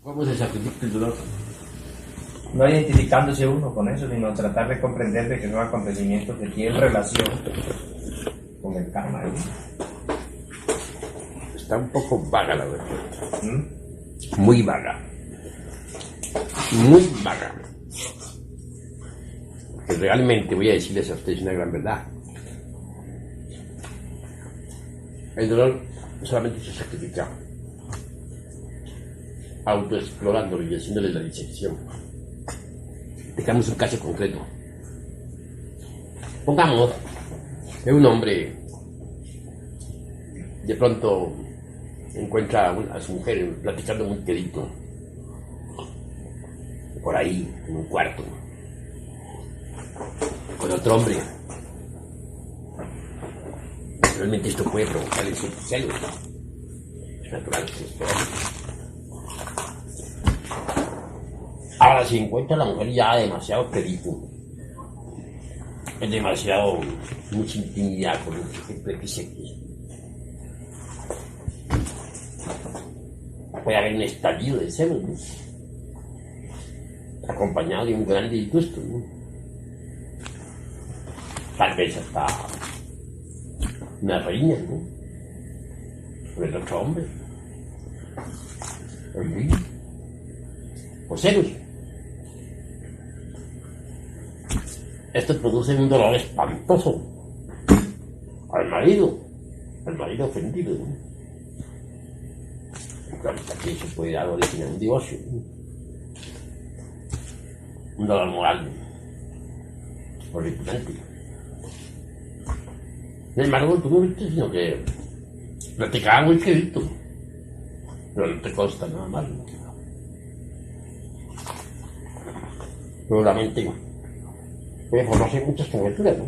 ¿Cómo se sacrifica el dolor? No identificándose uno con eso, sino tratar de comprender de que son acontecimientos que tienen relación con el karma. Está un poco vaga la verdad. ¿Mm? Muy vaga. Muy vaga. Porque realmente voy a decirles a ustedes una gran verdad. El dolor solamente se sacrifica autoexplorándolo y haciéndole la disección. Dejamos un caso concreto. Pongamos que un hombre de pronto encuentra a su mujer platicando muy quedito por ahí en un cuarto con otro hombre. Realmente esto puede provocarle ciertos celos. Es natural que se espera. Ahora, si encuentra a la mujer ya demasiado quedito, es demasiado mucha intimidad con un sujeto XX, puede haber un estallido de celos, ¿no? Acompañado de un gran disgusto, ¿no? Tal vez hasta una riña, ¿no? Por el otro hombre, por celos. Esto produce un dolor espantoso al marido ofendido, ¿no? Claro, aquí se puede dar origen a un divorcio, ¿no? Un dolor moral horripilante. Sin embargo, tú no viste, sino que platicaba muy quedito, pero no te consta nada más, ¿no? Pero la mente puede formarse muchas conjeturas, ¿no?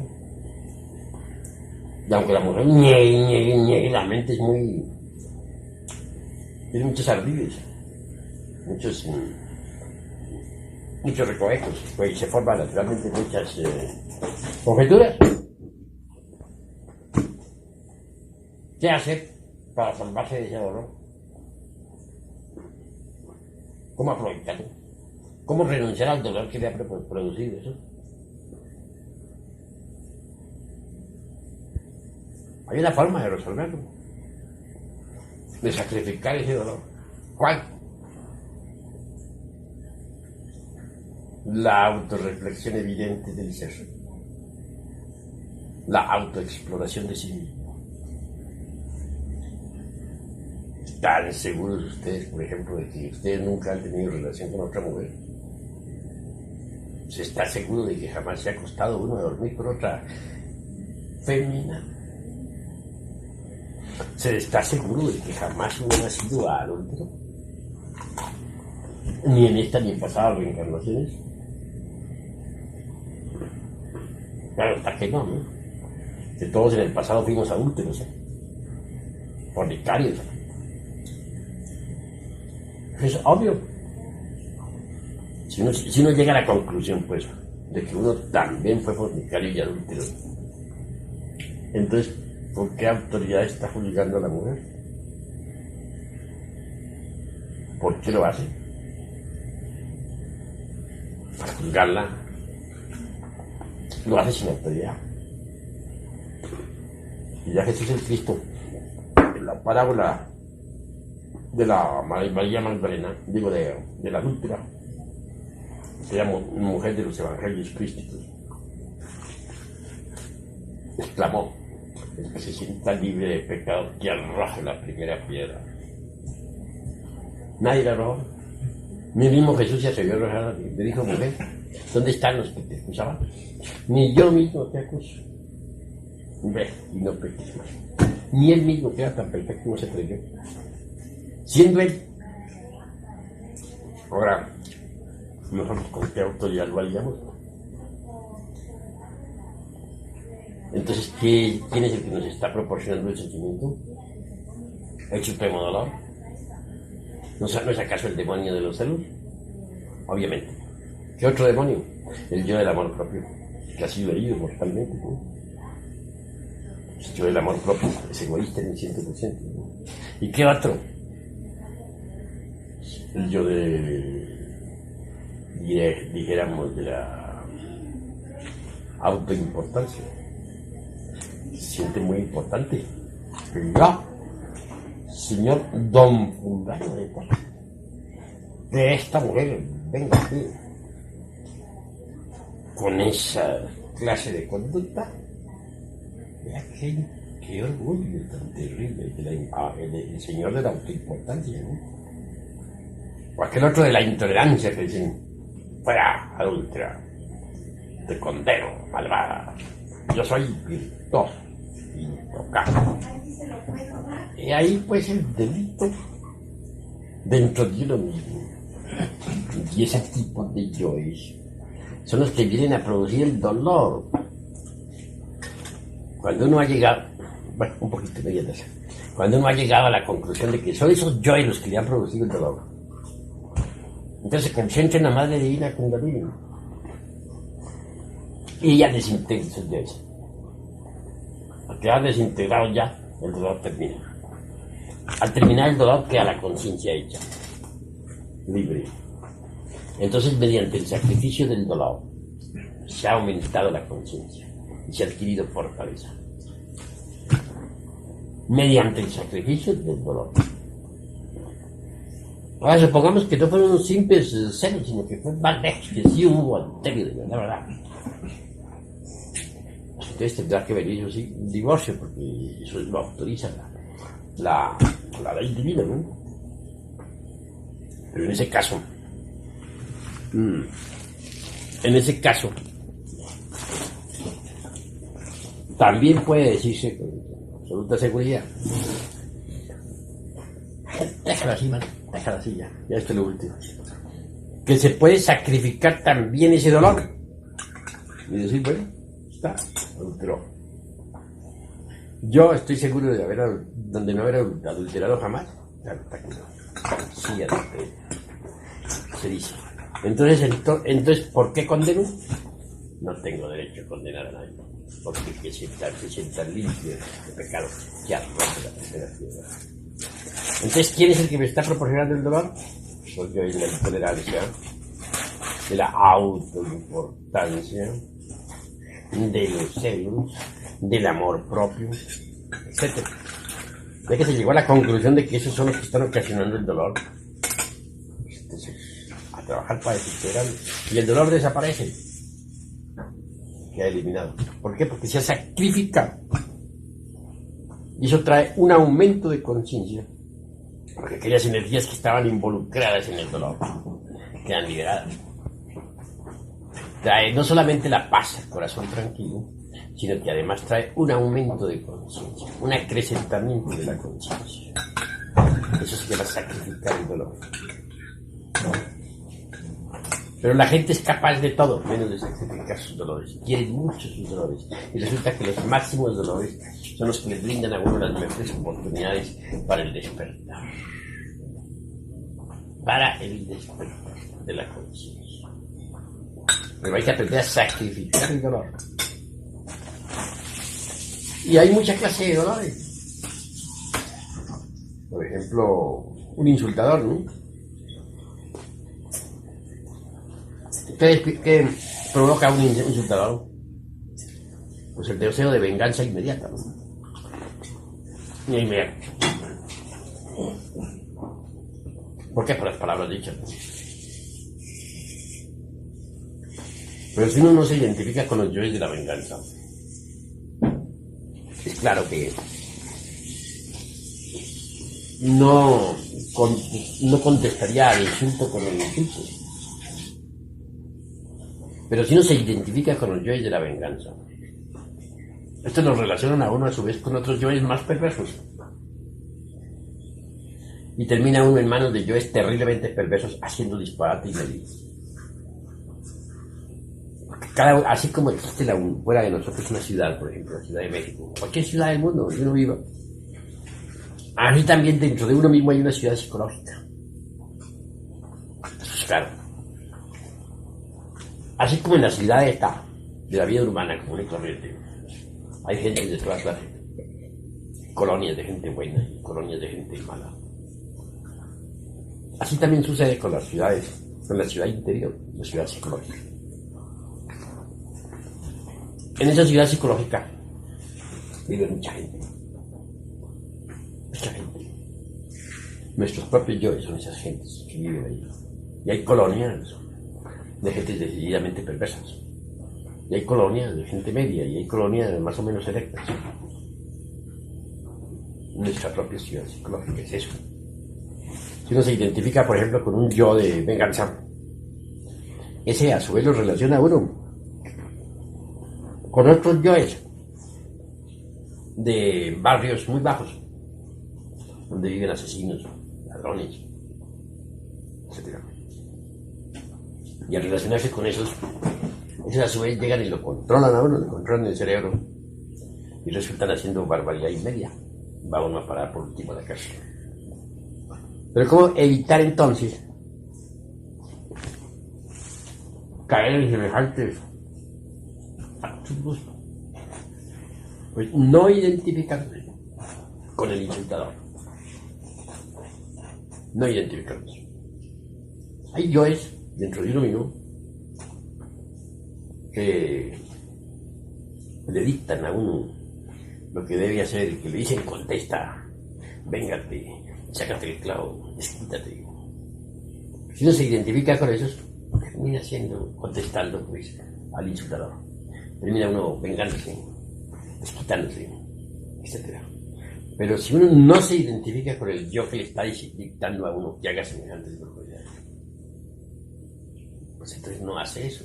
Y aunque la mujer niegue, la mente es muy... tiene muchos ardides, muchos recovecos, pues se forman naturalmente muchas conjeturas. ¿Qué hacer para salvarse de ese dolor? ¿Cómo aprovecharlo? ¿Cómo renunciar al dolor que le ha producido eso? Hay una forma de resolverlo, de sacrificar ese dolor. ¿Cuál? La autorreflexión evidente del ser, la autoexploración de sí mismo. ¿Están seguros ustedes, por ejemplo, de que ustedes nunca han tenido relación con otra mujer? ¿Se está seguro de que jamás se ha acostado uno a dormir con otra fémina? ¿Se está seguro de que jamás uno ha sido adúltero? Ni en esta ni en pasadas reencarnaciones. Claro, hasta que no, ¿no? Que todos en el pasado fuimos adúlteros, fornicarios. Es obvio. Si uno llega a la conclusión, pues, de que uno también fue fornicario y adúltero, entonces, ¿por qué autoridad está juzgando a la mujer? ¿Por qué lo hace? Para juzgarla. Lo hace sin autoridad. Y ya Jesús el Cristo, en la parábola de la María Magdalena, digo de la adúltera, que era mujer de los evangelios crísticos, exclamó: el que se sienta libre de pecado, que arroje la primera piedra. Nadie la arrojó. Ni mismo Jesús se atrevió a arrojar. Le dijo: mujer, ¿dónde están los que te acusaban? Ni yo mismo te acuso. Ve, y no peques más. Ni él mismo, que era tan perfecto, no se atrevió, siendo él. Ahora, nosotros con qué autoridad lo haríamos. Entonces, ¿quién es el que nos está proporcionando el sentimiento? ¿El supremo dolor? ¿No es acaso el demonio de los celos? Obviamente. ¿Qué otro demonio? El yo del amor propio, que ha sido herido mortalmente, ¿no? El yo del amor propio es egoísta en el 100%, ¿no? ¿Y qué otro? el yo dijéramos, de la autoimportancia. Se siente muy importante. Pero yo, señor don fulano de tal, de esta mujer, venga aquí, con esa clase de conducta, vea qué orgullo tan terrible del señor de la autoimportancia, ¿no? O aquel otro de la intolerancia que dicen, fuera, adúltera, te condeno, malvada, yo soy virtuoso, intocable. Y ahí pues el delito dentro de uno mismo. Y ese tipo de yoes son los que vienen a producir el dolor. Cuando uno ha llegado, bueno, un poquito de eso, cuando uno ha llegado a la conclusión de que son esos yoes los que le han producido el dolor, entonces se concentra en la Madre Divina Kundalini y ella desintegra esos yoes. Al quedar desintegrado ya, el dolor termina. Al terminar el dolor queda la conciencia hecha, libre. Entonces, mediante el sacrificio del dolor, se ha aumentado la conciencia y se ha adquirido fortaleza. Mediante el sacrificio del dolor. Ahora, supongamos que no fueron unos simples celos, sino que fue más lejos, que sí hubo adulterio, la verdad. Entonces tendrá que venir, yo sí, un divorcio, porque eso lo autoriza la ley divina, ¿no? Pero en ese caso, también puede decirse con absoluta seguridad, déjala así, man, déjala así ya esto es lo último, que se puede sacrificar también ese dolor y decir, bueno, está, adulteró. Yo estoy seguro de no haber adulterado jamás. Sí, adulteré. Se dice. Entonces, ¿por qué condeno? No tengo derecho a condenar a nadie. Porque hay que sentar limpio de pecado que arroja la tercera piedra. Entonces, ¿quién es el que me está proporcionando el dolor? Pues yo, en la intolerancia, de la autoimportancia, de los celos, del amor propio, etc. Ya que se llegó a la conclusión de que esos son los que están ocasionando el dolor, entonces a trabajar para desesperar y el dolor desaparece, queda eliminado. ¿Por qué? Porque se ha sacrificado y eso trae un aumento de conciencia, porque aquellas energías que estaban involucradas en el dolor quedan liberadas. Trae no solamente la paz al corazón tranquilo, sino que además trae un aumento de conciencia, un acrecentamiento de la conciencia. Eso se llama sacrificar el dolor. Pero la gente es capaz de todo, menos de sacrificar sus dolores. Quieren mucho sus dolores. Y resulta que los máximos dolores son los que les brindan a uno las mejores oportunidades para el despertar. Para el despertar de la conciencia. Pero hay que aprender a sacrificar el dolor. Y hay mucha clase de dolores. Por ejemplo, un insultador, ¿no? ¿Qué provoca un insultador? Pues el deseo de venganza inmediata, ¿no? Inmediata. ¿Por qué? Por las palabras dichas, ¿no? Pero si uno no se identifica con los yoes de la venganza, es claro que no contestaría al insulto con el insulto. Pero si uno se identifica con los yoes de la venganza, estos nos relacionan a uno a su vez con otros yoes más perversos. Y termina uno en manos de yoes terriblemente perversos haciendo disparate y medir. Así como existe fuera de nosotros una ciudad, por ejemplo, la Ciudad de México, cualquier ciudad del mundo donde uno viva, así también dentro de uno mismo hay una ciudad psicológica. Eso es claro. Así como en la ciudad de la vida urbana común y corriente, hay gente de todas clases, colonias de gente buena y colonias de gente mala. Así también sucede con las ciudades, con la ciudad interior, la ciudad psicológica. En esa ciudad psicológica vive mucha gente. Mucha gente. Nuestros propios yoes son esas gentes que viven ahí. Y hay colonias de gentes decididamente perversas. Y hay colonias de gente media, y hay colonias más o menos selectas. Nuestra propia ciudad psicológica es eso. Si uno se identifica, por ejemplo, con un yo de venganza, ese a su vez lo relaciona a uno con otros yoes de barrios muy bajos, donde viven asesinos, ladrones, etc. Y al relacionarse con esos a su vez llegan y lo controlan a uno, lo controlan el cerebro, y resultan haciendo barbaridad y media. Va uno a parar por último a la cárcel. Pero ¿cómo evitar entonces caer en semejantes absurdos? Pues no identificándose con el insultador. No identificándose. Hay yoes dentro de uno mismo que le dictan a uno lo que debe hacer, y que le dicen: contesta, véngate, sácate el clavo, desquítate. Si uno se identifica con esos, termina contestando pues al insultador. Termina uno vengándose, desquitándose, etc. Pero si uno no se identifica con el yo que le está dictando a uno que haga semejantes barbaridades, pues entonces no hace eso.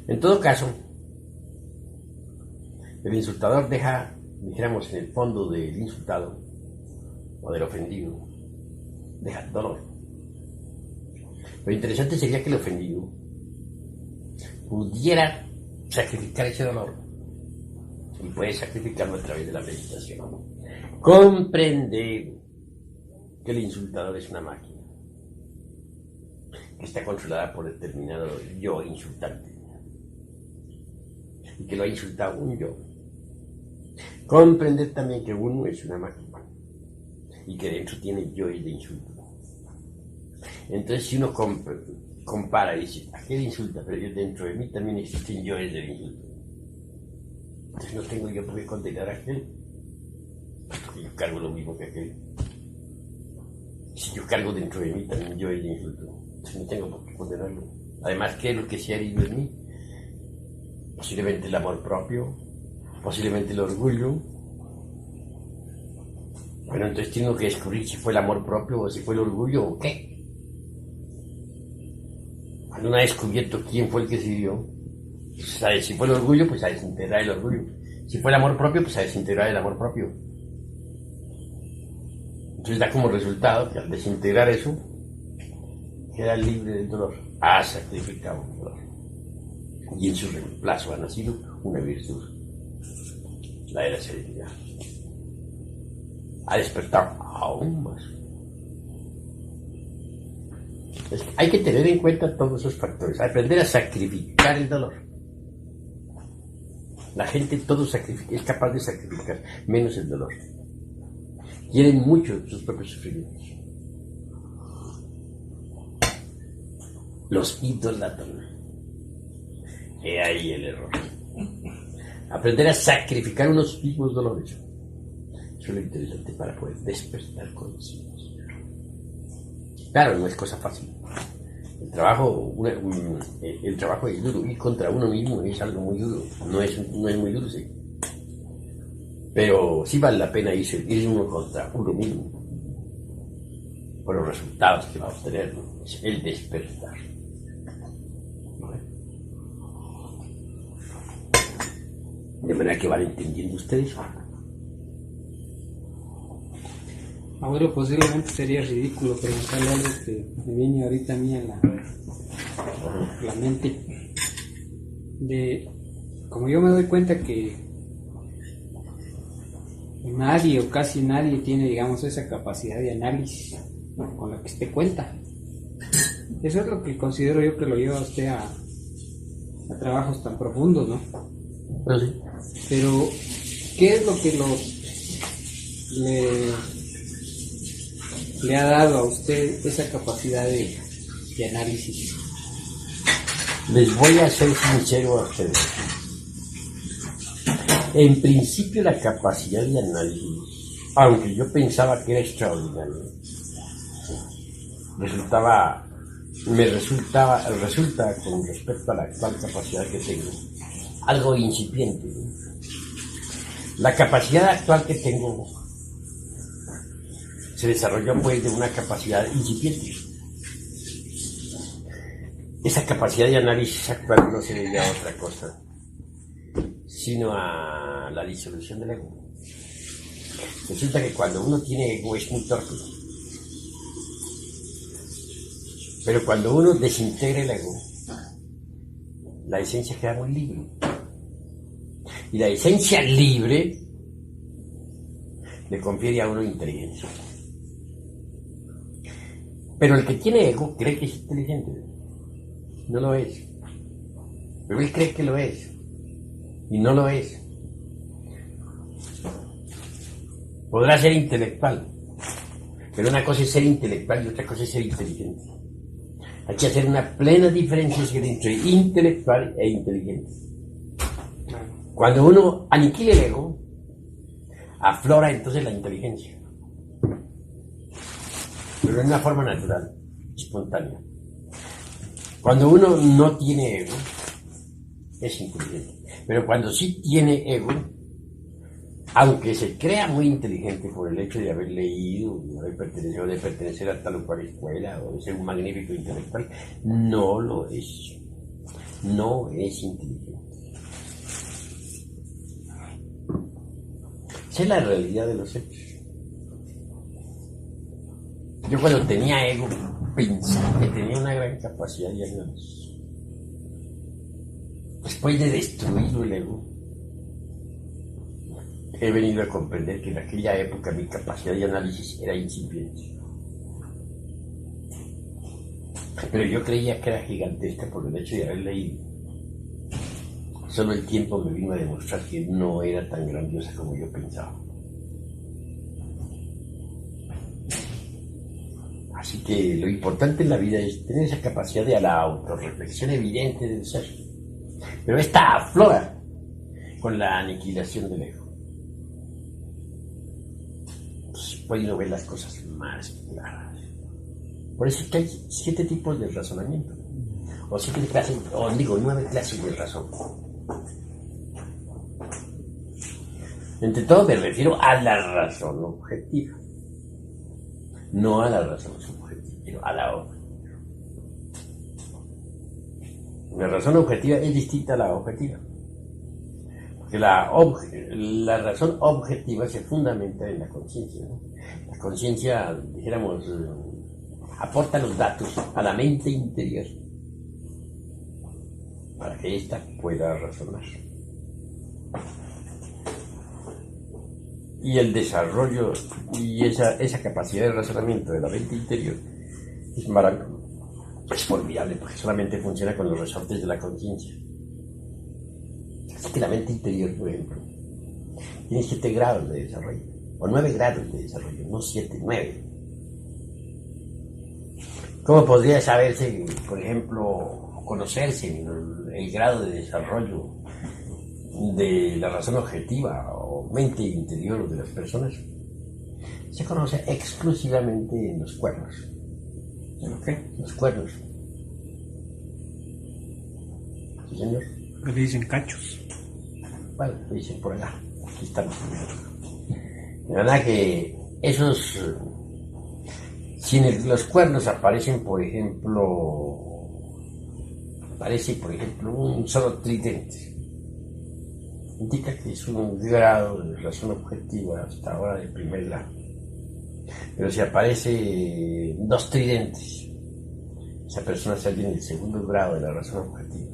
En todo caso, el insultador deja, dijéramos, en el fondo del insultado o del ofendido, deja dolor. Lo interesante sería que el ofendido pudiera sacrificar ese dolor, y puede sacrificarlo a través de la meditación. Comprender que el insultador es una máquina que está controlada por determinado yo insultante, y que lo ha insultado un yo. Comprender también que uno es una máquina y que dentro tiene yoes de insulto. Entonces, si uno compara y dice: aquel insulta, pero yo dentro de mí también existen yoes del insulto, entonces no tengo yo por qué condenar a aquel, porque yo cargo lo mismo que aquel. Si yo cargo dentro de mí también yoes de insulto, entonces no tengo por qué condenarlo. Además, ¿qué es lo que se ha herido en mí? Posiblemente el amor propio, posiblemente el orgullo. Bueno, entonces tengo que descubrir si fue el amor propio o si fue el orgullo o qué. Cuando uno ha descubierto quién fue el que se dio, pues si fue el orgullo, pues a desintegrar el orgullo. Si fue el amor propio, pues a desintegrar el amor propio. Entonces da como resultado que al desintegrar eso, queda libre del dolor. Ha sacrificado el dolor. Y en su reemplazo ha nacido una virtud, la de la serenidad. Ha despertado aún más. Hay que tener en cuenta todos esos factores, aprender a sacrificar el dolor. La gente todo es capaz de sacrificar, menos el dolor. Quieren mucho sus propios sufrimientos. Los idolatran. He ahí el error. Aprender a sacrificar unos mismos dolores. Eso es lo interesante para poder despertar conciencia. Claro, no es cosa fácil. El trabajo es duro. Ir contra uno mismo es algo muy duro. No es muy dulce. Pero sí vale la pena ir uno contra uno mismo. Por los resultados que va a obtener. Es el despertar. De manera que van entendiendo ustedes. Abuelo, posiblemente sería ridículo preguntarle algo que me viene ahorita a mí a la mente. Como yo me doy cuenta que nadie o casi nadie tiene, digamos, esa capacidad de análisis con la que usted cuenta. Eso es lo que considero yo que lo lleva a usted a trabajos tan profundos, ¿no? Pero sí. Pero, ¿qué es lo que le ha dado a usted esa capacidad de análisis? Les voy a ser sincero a ustedes. En principio la capacidad de análisis, aunque yo pensaba que era extraordinaria, resulta con respecto a la actual capacidad que tengo, algo incipiente. La capacidad actual que tengo se desarrolló pues de una capacidad incipiente. Esa capacidad de análisis actual no se debe a otra cosa, sino a la disolución del ego. Resulta que cuando uno tiene ego es muy torpe. Pero cuando uno desintegra el ego, la esencia queda muy libre. Y la esencia libre le confiere a uno inteligencia. Pero el que tiene ego cree que es inteligente. No lo es. Pero él cree que lo es. Y no lo es. Podrá ser intelectual. Pero una cosa es ser intelectual y otra cosa es ser inteligente. Hay que hacer una plena diferenciación entre intelectual e inteligente. Cuando uno aniquila el ego, aflora entonces la inteligencia. Pero de una forma natural, espontánea. Cuando uno no tiene ego, es inteligente. Pero cuando sí tiene ego, aunque se crea muy inteligente por el hecho de haber leído, de pertenecer a tal o cual escuela, o de ser un magnífico intelectual, no lo es. No es inteligente. Esa es la realidad de los hechos. Yo cuando tenía ego, pensaba que tenía una gran capacidad de análisis. Después de destruir el ego, he venido a comprender que en aquella época mi capacidad de análisis era incipiente. Pero yo creía que era gigantesca por el hecho de haber leído. Solo el tiempo me vino a demostrar que no era tan grandiosa como yo pensaba. Así que lo importante en la vida es tener esa capacidad de la autorreflexión evidente del ser. Pero esta aflora con la aniquilación del ego. Entonces puede uno ver las cosas más claras. Por eso es que hay 7 tipos de razonamiento. O 9 clases de razón. Entre todo me refiero a la razón objetiva. No a la razón subjetiva, sino a la objetiva. La razón objetiva es distinta a la objetiva. Porque la razón objetiva se fundamenta en la conciencia, ¿no? La conciencia, dijéramos, aporta los datos a la mente interior para que ésta pueda razonar. Y el desarrollo y esa capacidad de razonamiento de la mente interior es maravilloso, es formidable, porque solamente funciona con los resortes de la conciencia. Así que la mente interior, por ejemplo, tiene 7 grados de desarrollo, o 9 grados de desarrollo, no 7, 9. ¿Cómo podría saberse, por ejemplo, conocerse el grado de desarrollo de la razón objetiva o mente interior de las personas? Se conoce exclusivamente en los cuernos. ¿En qué? Los cuernos. ¿Sí, señor? Le dicen cachos. Bueno, lo dicen por allá. Aquí estamos. De verdad que esos... Si en los cuernos aparecen, por ejemplo, un solo tridente, indica que es un grado de razón objetiva hasta ahora de primer grado. Pero si aparece 2 tridentes, esa persona está en el segundo grado de la razón objetiva.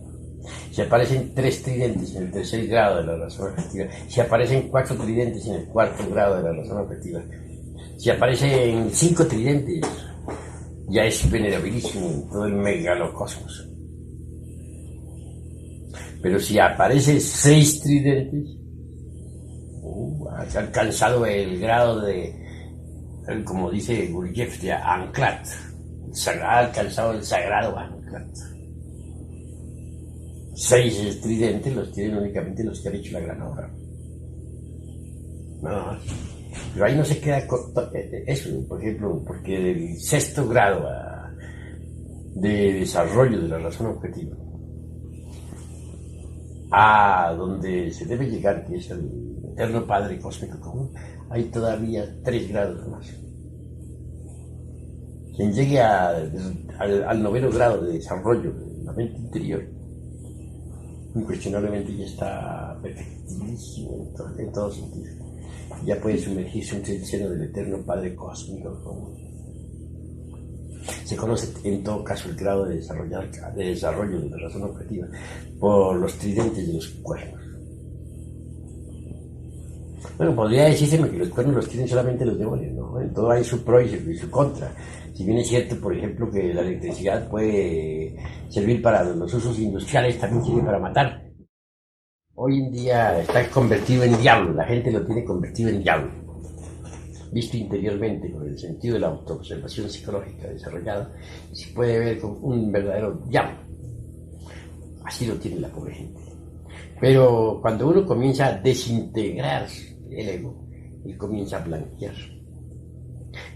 Si aparecen 3 tridentes en el tercer grado de la razón objetiva, si aparecen 4 tridentes en el cuarto grado de la razón objetiva, si aparecen 5 tridentes, ya es venerabilísimo en todo el megalocosmos. Pero si aparecen 6 tridentes, has alcanzado el grado de Él, como dice Gurdjieff, de Anklat, ha alcanzado el sagrado Anklat. 6 tridentes los tienen únicamente los que han hecho la gran obra. Nada más. Pero ahí no se queda corto eso, por ejemplo, porque del 6º grado de desarrollo de la razón objetiva a donde se debe llegar, que es el eterno Padre Cósmico Común, hay todavía 3 grados más. Quien llegue al 9º grado de desarrollo de la mente interior, incuestionablemente ya está perfectísimo en todo sentido. Ya puede sumergirse entre el seno del eterno Padre Cósmico Común. Se conoce en todo caso el grado de desarrollo de la razón objetiva por los tridentes de los cuernos. Bueno, podría decírseme que los cuernos los tienen solamente los demonios, ¿no? En todo hay su pro y su contra. Si bien es cierto, por ejemplo, que la electricidad puede servir para los usos industriales, también sirve para matar. Hoy en día está convertido en diablo, la gente lo tiene convertido en diablo. Visto interiormente, con el sentido de la autoobservación psicológica desarrollada, se puede ver como un verdadero diablo. Así lo tiene la pobre gente. Pero cuando uno comienza a desintegrar el ego, él comienza a blanquear.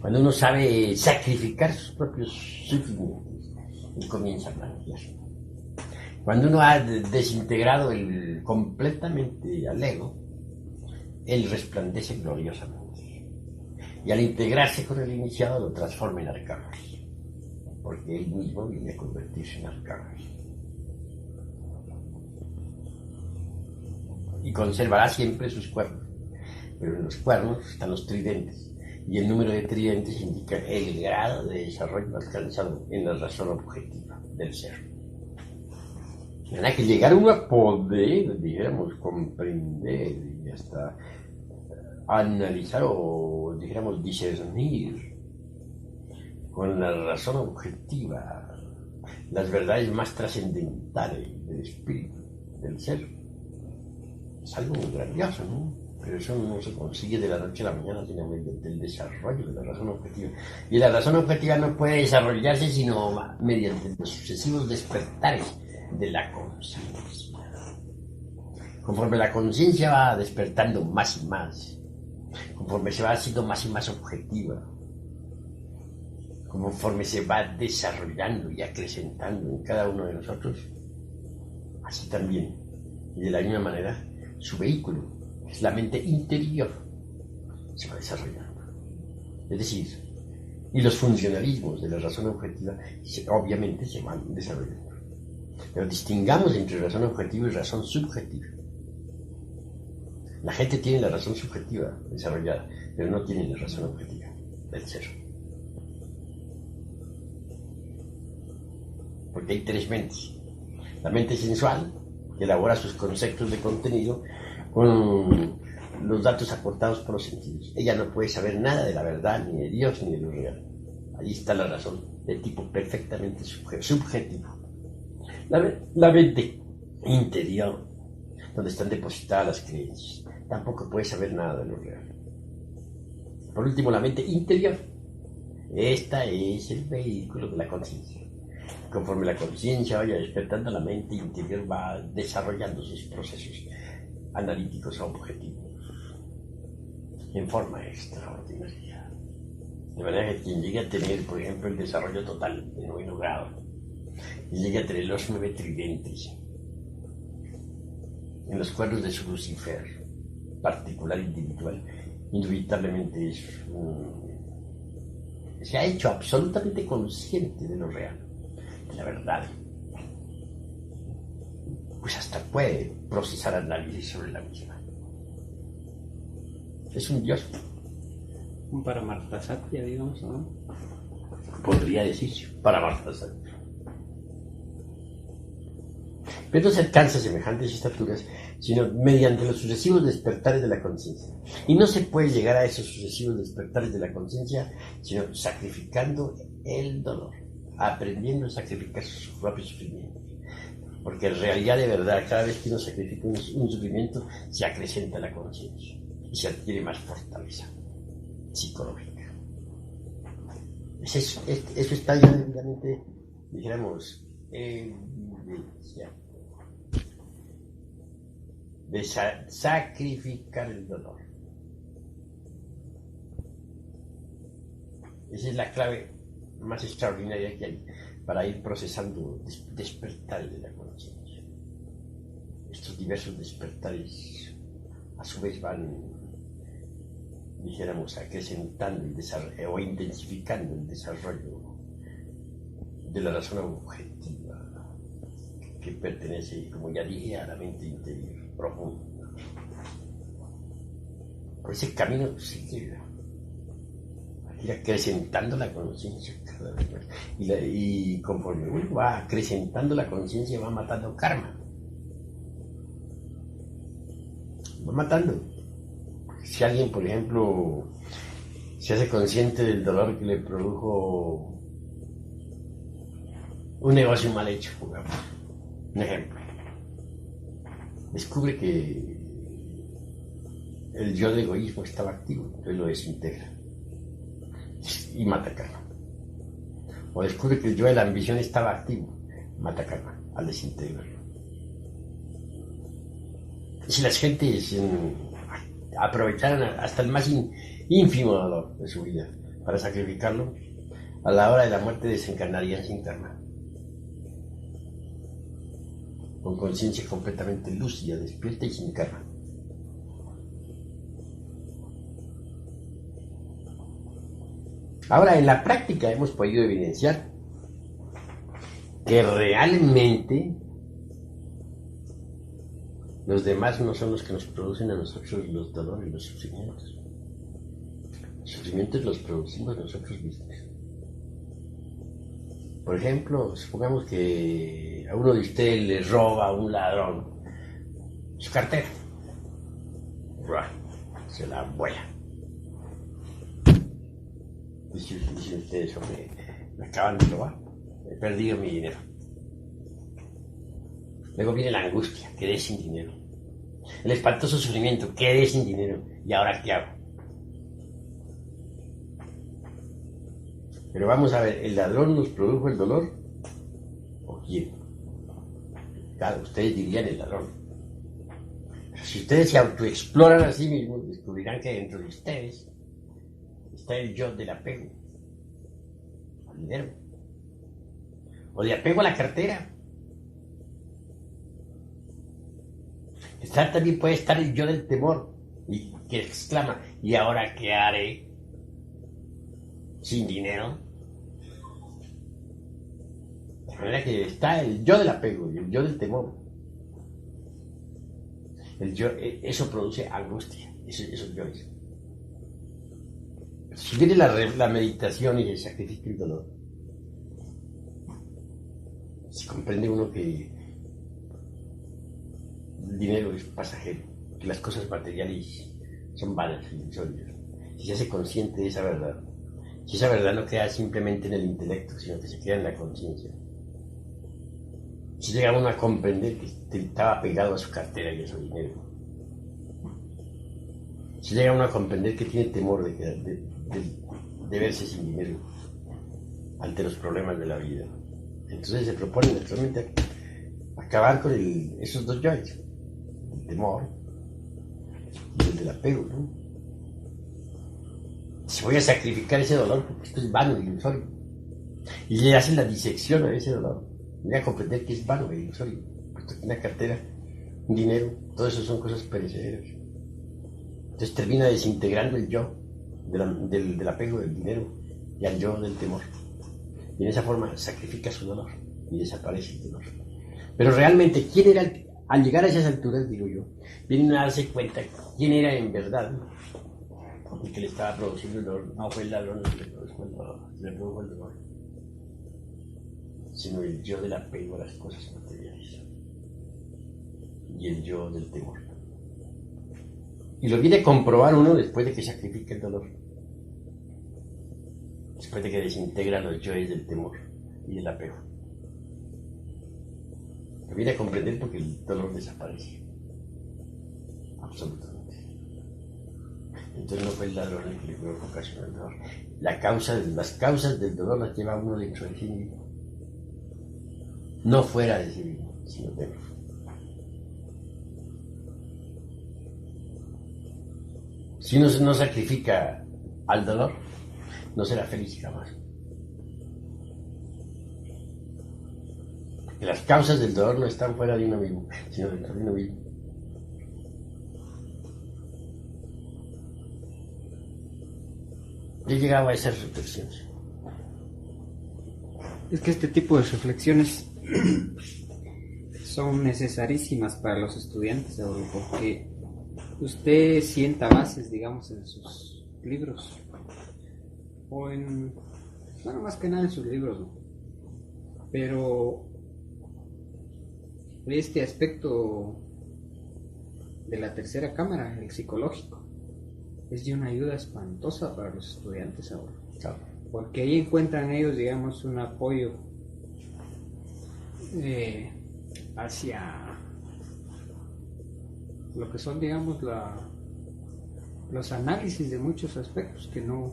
Cuando uno sabe sacrificar sus propios sufrimientos, él comienza a blanquear. Cuando uno ha desintegrado completamente al ego, él resplandece gloriosamente. Y al integrarse con el iniciado lo transforma en arcángel, porque él mismo viene a convertirse en arcángel. Y conservará siempre sus cuernos, pero en los cuernos están los tridentes, y el número de tridentes indica el grado de desarrollo alcanzado en la razón objetiva del ser. Tendrá que llegar uno a poder, dijéramos, comprender y hasta analizar o, dijéramos, discernir con la razón objetiva las verdades más trascendentales del espíritu, del ser. Es algo muy grandioso, ¿no? Pero eso no se consigue de la noche a la mañana, sino mediante el desarrollo de la razón objetiva. Y la razón objetiva no puede desarrollarse sino mediante los sucesivos despertares de la conciencia. Conforme la conciencia va despertando más y más, conforme se va haciendo más y más objetiva, conforme se va desarrollando y acrecentando en cada uno de nosotros, así también, y de la misma manera, su vehículo, que es la mente interior, se va desarrollando. Es decir, y los funcionalismos de la razón objetiva obviamente se van desarrollando. Pero distingamos entre razón objetiva y razón subjetiva. La gente tiene la razón subjetiva desarrollada, pero no tiene la razón objetiva del ser. Porque hay 3 mentes. La mente sensual, que elabora sus conceptos de contenido con los datos aportados por los sentidos. Ella no puede saber nada de la verdad, ni de Dios, ni de lo real. Allí está la razón, de tipo perfectamente subjetivo. La mente interior, donde están depositadas las creencias, tampoco puede saber nada de lo real. Por último, la mente interior. Esta es el vehículo de la conciencia. Conforme la conciencia vaya despertando, la mente interior va desarrollando sus procesos analíticos objetivos en forma extraordinaria. De manera que quien llegue a tener, por ejemplo, el desarrollo total de 9º grado, y llegue a tener los 9 tridentes en los cuernos de su Lucifer particular individual, indubitablemente se ha hecho absolutamente consciente de lo real, de la verdad. Pues hasta puede procesar análisis sobre la misma. Es un dios. Un Paramartasatya, digamos, ¿no? Podría decirse, Paramartasatya. Pero no se alcanza semejantes estaturas sino mediante los sucesivos despertares de la conciencia. Y no se puede llegar a esos sucesivos despertares de la conciencia sino sacrificando el dolor, aprendiendo a sacrificar sus propios sufrimientos. Porque en realidad, de verdad, cada vez que uno sacrifica un sufrimiento, se acrecenta la conciencia y se adquiere más fortaleza psicológica. Eso está ya debidamente, dijéramos, evidenciado. De sacrificar el dolor. Esa es la clave más extraordinaria que hay para ir procesando despertares de la conciencia. Estos diversos despertares a su vez van, dijéramos, acrecentando el desarrollo o intensificando el desarrollo de la razón objetiva que pertenece, como ya dije, a la mente interior profunda. Por ese camino sigue ir acrecentando la conciencia cada vez más. Y conforme uno va acrecentando la conciencia, va matando karma. Va matando. Si alguien, por ejemplo, se hace consciente del dolor que le produjo un negocio mal hecho, digamos, un ejemplo, descubre que el yo de egoísmo estaba activo, entonces lo desintegra y mata karma. O descubre que el yo de la ambición estaba activo, mata karma al desintegrarlo. Si las gentes aprovecharan hasta el más ínfimo dolor de su vida para sacrificarlo, a la hora de la muerte desencarnarían sin karma, con conciencia completamente lúcida, despierta y sin karma. Ahora, en la práctica hemos podido evidenciar que realmente los demás no son los que nos producen a nosotros los dolores y los sufrimientos. Los sufrimientos los producimos nosotros mismos. Por ejemplo, supongamos que a uno de ustedes le roba a un ladrón su cartera. Se la vuela. Dicen ustedes, hombre, me acaban de robar, he perdido mi dinero. Luego viene la angustia, quedé sin dinero. El espantoso sufrimiento, quedé sin dinero. ¿Y ahora qué hago? Pero vamos a ver, ¿el ladrón nos produjo el dolor? ¿O quién? Claro, ustedes dirían el ladrón. Pero si ustedes se autoexploran a sí mismos, descubrirán que dentro de ustedes está el yo del apego al dinero, o de apego a la cartera. También puede estar el yo del temor, y que exclama, ¿y ahora qué haré sin dinero? De manera que está el yo del apego y el yo del temor. Eso produce angustia, esos yoes. Si viene la meditación y se sacrifica el dolor, se comprende uno que el dinero es pasajero, que las cosas materiales son vanas y ilusorias. Si se hace consciente de esa verdad, si esa verdad no queda simplemente en el intelecto, sino que se queda en la conciencia, si llega uno a comprender que estaba pegado a su cartera y a su dinero, si llega uno a comprender que tiene temor de verse sin dinero ante los problemas de la vida, entonces se propone naturalmente acabar con esos dos yoes, el temor y el del apego, ¿no? Si voy a sacrificar ese dolor, porque esto es vano e ilusorio, y le hacen la disección a ese dolor, voy a comprender que es vano e ilusorio, puesto que una cartera, un dinero, todo eso son cosas perecederas. Entonces termina desintegrando el yo del apego del dinero y al yo del temor. Y en esa forma sacrifica su dolor y desaparece el dolor. Pero realmente, ¿quién era al llegar a esas alturas, digo yo, vienen a darse cuenta quién era en verdad el que le estaba produciendo el dolor? No fue el ladrón el que le produjo el dolor, sino el yo del apego a las cosas materiales y el yo del temor. Y lo viene a comprobar uno después de que sacrifica el dolor, después de que desintegra los yoes del temor y del apego. Lo viene a comprender porque el dolor desaparece absolutamente. Entonces no fue el ladrón el que le ocasionó el dolor, las causas del dolor las lleva uno dentro de sí mismo. No fuera de sí mismo, sino dentro. Si uno no sacrifica al dolor, no será feliz jamás. Porque las causas del dolor no están fuera de uno mismo, sino dentro de uno mismo. Yo llegaba a esas reflexiones. Es que este tipo de reflexiones son necesarísimas para los estudiantes ahora, porque usted sienta bases, digamos, en sus libros, o en, bueno, más que nada en sus libros, ¿no? Pero este aspecto de la tercera cámara, el psicológico, es de una ayuda espantosa para los estudiantes ahora. Claro. Porque ahí encuentran ellos, digamos, un apoyo hacia lo que son, digamos, los análisis de muchos aspectos que no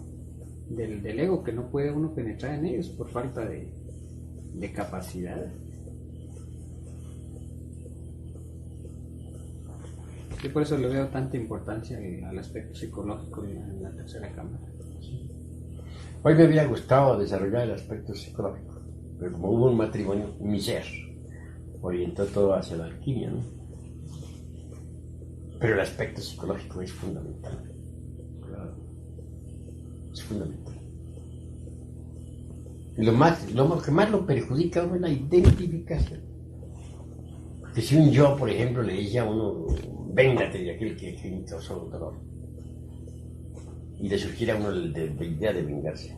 del ego, que no puede uno penetrar en ellos por falta de capacidad. Yo por eso le veo tanta importancia al aspecto psicológico en la tercera cámara. Hoy me había gustado desarrollar el aspecto psicológico, pero como hubo un matrimonio, mi ser orientó todo hacia la alquimia, ¿no? Pero el aspecto psicológico es fundamental. Claro. Es fundamental. Y lo que más lo perjudica a uno es la identificación. Porque si un yo, por ejemplo, le dice a uno, véngate de aquel que me causó dolor, y le surgiera a uno la idea de vengarse,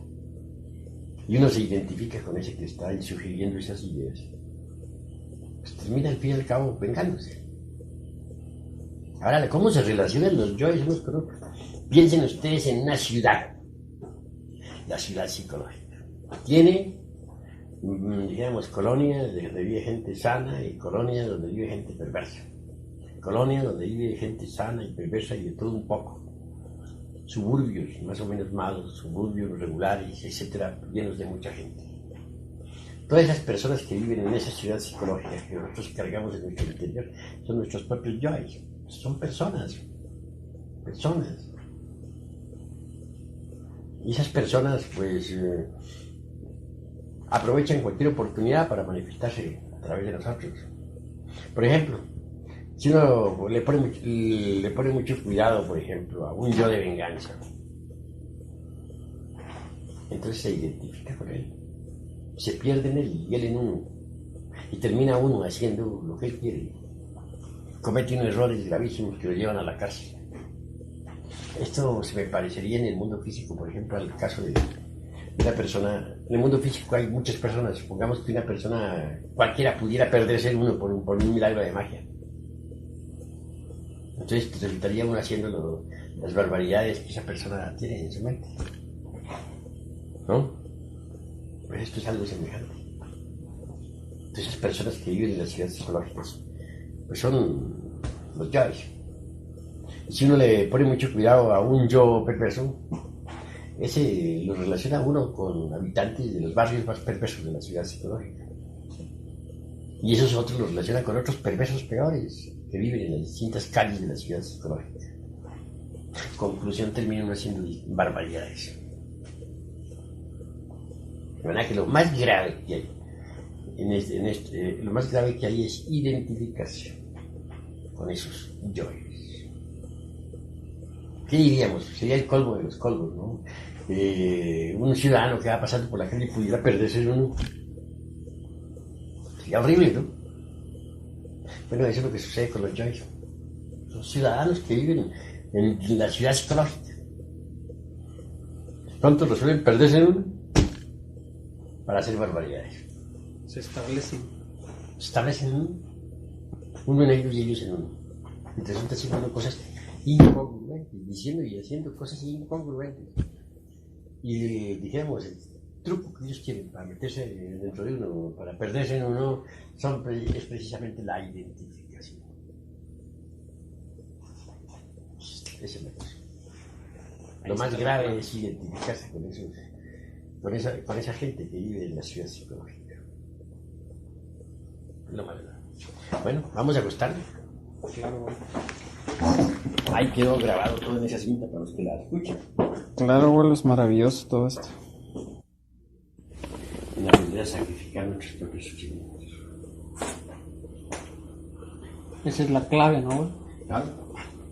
y uno se identifica con ese que está ahí sugiriendo esas ideas, pues termina al fin y al cabo vengándose. Ahora, ¿cómo se relacionan los yoes unos con otros? Piensen ustedes en una ciudad, la ciudad psicológica. Tiene, digamos, colonias donde vive gente sana y colonias donde vive gente perversa. Colonias donde vive gente sana y perversa y de todo un poco. Suburbios más o menos malos, suburbios regulares, etcétera, llenos de mucha gente. Todas esas personas que viven en esa ciudad psicológica que nosotros cargamos en nuestro interior son nuestros propios yoes. Son personas. Y esas personas, pues, aprovechan cualquier oportunidad para manifestarse a través de nosotros. Por ejemplo, si uno le pone mucho cuidado, por ejemplo, a un yo de venganza, entonces se identifica con él, se pierde en él y él en uno, y termina uno haciendo lo que él quiere, comete unos errores gravísimos que lo llevan a la cárcel. Esto se me parecería en el mundo físico, por ejemplo, al caso de una persona. En el mundo físico hay muchas personas. Supongamos que una persona cualquiera pudiera perderse en uno por un milagro de magia. Entonces resultaría uno haciendo las barbaridades que esa persona tiene en su mente, ¿no? Pues esto es algo semejante. Entonces, esas personas que viven en las ciudades psicológicas, pues son los yoes. Si uno le pone mucho cuidado a un yo perverso, ese lo relaciona uno con habitantes de los barrios más perversos de la ciudad psicológica. Y esos otros los relaciona con otros perversos peores que viven en las distintas calles de la ciudad psicológica. Conclusión, termina uno haciendo barbaridades. De verdad que lo más grave que hay lo más grave que hay es identificarse con esos yoes. ¿Qué diríamos? Sería el colmo de los colmos, ¿no? Un ciudadano que va pasando por la calle y pudiera perderse en uno. Sería horrible, ¿no? Bueno, eso es lo que sucede con los yoes. Son ciudadanos que viven en la ciudad psicológica. Pronto resuelven perderse en uno para hacer barbaridades. Se establecen. Se establecen en uno en ellos y ellos en uno. Y resulta haciendo cosas incongruentes, diciendo y haciendo cosas incongruentes. Y dijéramos, el truco que ellos tienen para meterse dentro de uno, para perderse en uno, es precisamente la identificación. Esa es la cosa. Lo más grave es identificarse con esos, con esa gente que vive en la ciudad psicológica. Lo más grave. Bueno, vamos a acostarnos. Claro, güey. Ahí quedó grabado todo en esa cinta para los que la escuchan. Claro, güey, es maravilloso todo esto. En aprender a sacrificar nuestros propios sufrimientos. Esa es la clave, ¿no, güey? ¿Claro?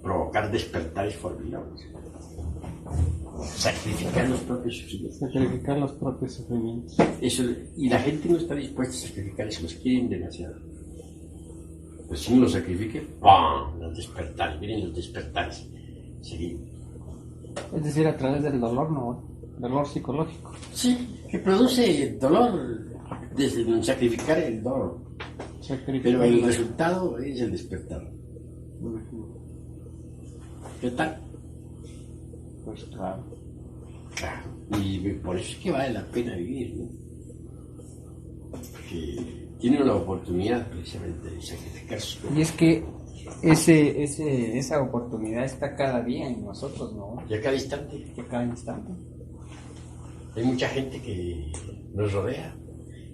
Provocar despertares formidables. Sacrificar los propios sufrimientos. Sacrificar los propios sufrimientos. Eso, y la gente no está dispuesta a sacrificar eso, los quieren demasiado. Pues si uno lo sacrifique, ¡pam! Los despertares, miren los despertares. Seguido. Es decir, a través del dolor, ¿no, güey? Dolor psicológico. Sí, que produce dolor desde sacrificar el dolor. Pero el resultado es el despertar. ¿Qué tal? Pues claro. Claro. Y por eso es que vale la pena vivir, ¿no? Porque tiene una oportunidad precisamente de sacrificarse. Y es que esa oportunidad está cada día en nosotros, ¿no? Y a cada instante. A cada instante. Hay mucha gente que nos rodea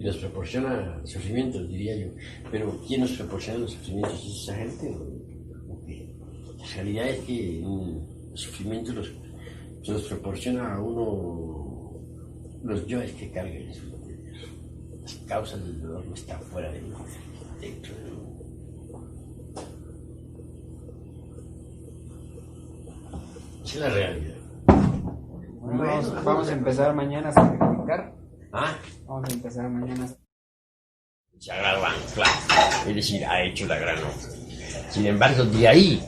y nos proporciona sufrimientos, diría yo. Pero ¿quién nos proporciona los sufrimientos? ¿Es esa gente? ¿O qué? La realidad es que los sufrimientos se los proporciona a uno los yoes que cargan en sus interiores. Las causas del dolor no están fuera de uno, dentro de uno. Esa es la realidad. Bueno, vamos a empezar mañana a sacrificar. ¿Ah? Vamos a empezar mañana. Sagrado ancla, es decir, ha hecho la gran obra. Sin embargo, de ahí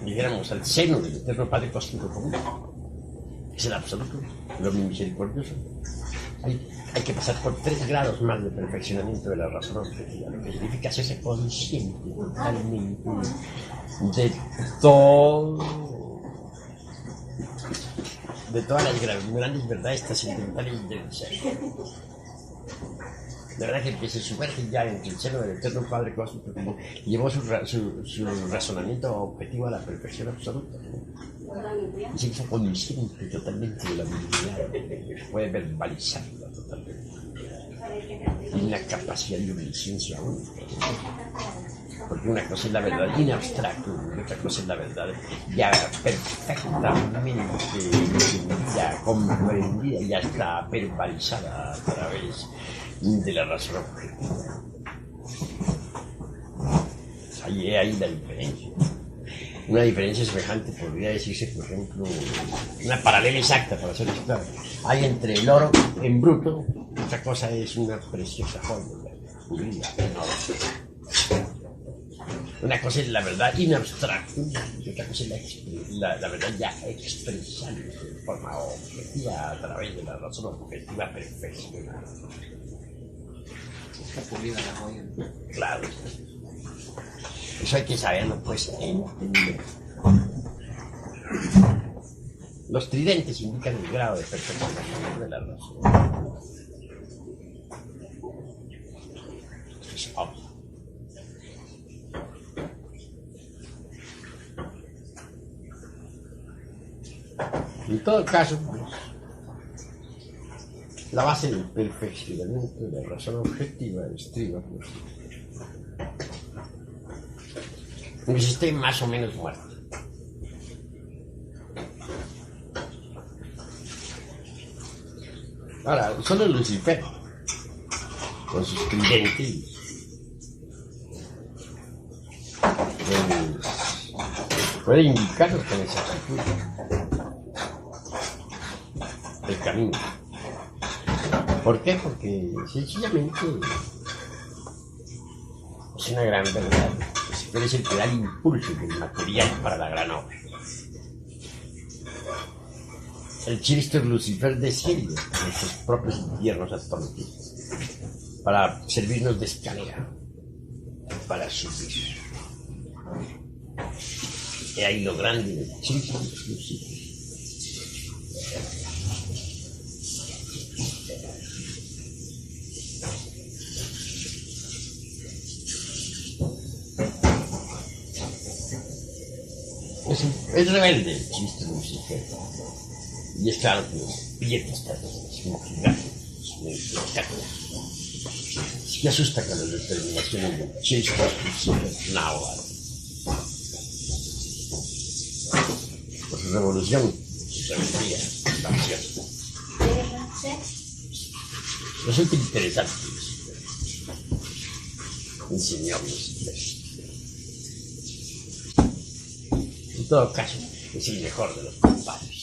dijéramos, al seno del Eterno Padre Cósmico Común, es el absoluto, el omnimisericordioso. Hay que pasar por 3 grados más de perfeccionamiento de la razón objetiva, lo que significa hacerse consciente totalmente de todas las grandes verdades trascendentales del ser. La verdad que el que se sumerge ya en el seno del Eterno Padre Cósmico como llevó su razonamiento objetivo a la perfección absoluta, ¿no? Y se hizo consciente totalmente de la divinidad, puede verbalizarla totalmente. Tiene una capacidad de omnisciencia única, ¿no? Porque una cosa es la verdad in abstracto y otra cosa es la verdad ya perfectamente entendida, comprendida y hasta verbalizada a través de la razón objetiva. Ahí la diferencia. Una diferencia semejante podría decirse, por ejemplo, una paralela exacta, para ser claro. Hay entre el oro en bruto, otra cosa es una preciosa joya, pulida, en oro. Una cosa es la verdad in abstracto y otra cosa es la verdad ya expresada de forma objetiva a través de la razón objetiva perfeccionada. Está pulida la joya. Claro. Eso hay que saberlo, pues, entender. Los tridentes indican el grado de perfeccionamiento de la razón. Esto es obvio. En todo caso, pues, la base del perfeccionamiento de la razón objetiva estriba, pues, en que se esté más o menos muerto. Ahora, solo Lucifer, con sus tridentes, puede indicarnos con exactitud el camino. ¿Por qué? Porque sencillamente es una gran verdad. Lucifer es el que da el impulso del material para la gran obra. El chiste Lucifer desciende en nuestros propios infiernos atómicos para servirnos de escalera para subir. Y ahí lo grande del chiste Lucifer. Es rebelde, el chiste muy sincero. Y es claro que los billetistas, los mojigatos, los espectáculos, sí que asusta con las determinaciones del chiste, náhuatl. Por su revolución, su sabiduría, su acción. Resulta interesante enseñarnos esto. En todo caso, es el mejor de los compadres.